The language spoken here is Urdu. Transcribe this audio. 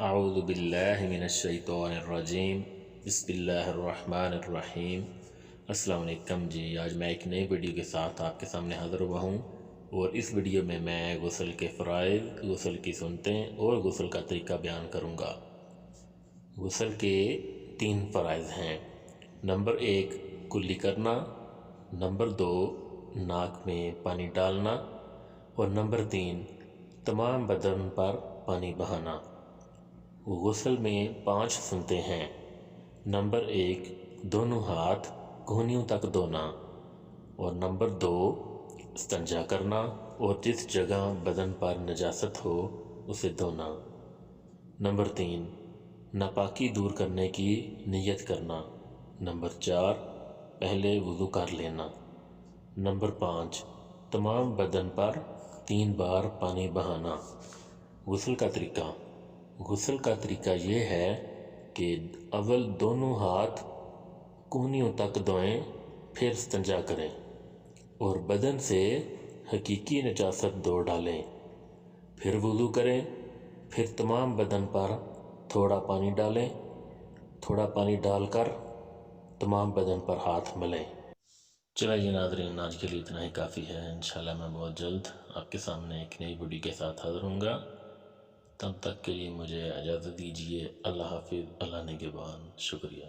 اعوذ باللہ من الشیطان الرجیم بسم اللہ الرحمن الرحیم۔ السلام علیکم جی، آج میں ایک نئی ویڈیو کے ساتھ آپ کے سامنے حاضر ہوا ہوں، اور اس ویڈیو میں غسل کے فرائض، غسل کی سنتیں اور غسل کا طریقہ بیان کروں گا۔ غسل کے 3 فرائض ہیں۔ نمبر 1 کلی کرنا، نمبر 2 ناک میں پانی ڈالنا، اور نمبر 3 تمام بدن پر پانی بہانا۔ غسل میں 5 سنتیں ہیں۔ نمبر 1 دونوں ہاتھ کہنیوں تک دھونا، اور نمبر 2 استنجا کرنا اور جس جگہ بدن پر نجاست ہو اسے دھونا۔ نمبر 3 ناپاکی دور کرنے کی نیت کرنا۔ نمبر 4 پہلے وضو کر لینا۔ نمبر 5 تمام بدن پر 3 بار پانی بہانا۔ غسل کا طریقہ یہ ہے کہ اول دونوں ہاتھ کہنیوں تک دھوئیں، پھر استنجا کریں اور بدن سے حقیقی نجاست دھو ڈالیں، پھر وضو کریں، پھر تمام بدن پر تھوڑا پانی ڈالیں، تھوڑا پانی ڈال کر تمام بدن پر ہاتھ ملیں۔ چلائیے ناظرین، آج کے لیے اتنا ہی کافی ہے۔ انشاءاللہ میں بہت جلد آپ کے سامنے ایک نئی ویڈیو کے ساتھ حاضر ہوں گا۔ تب تک کے لیے مجھے اجازت دیجیے۔ اللہ حافظ، اللہ نگہبان، شکریہ۔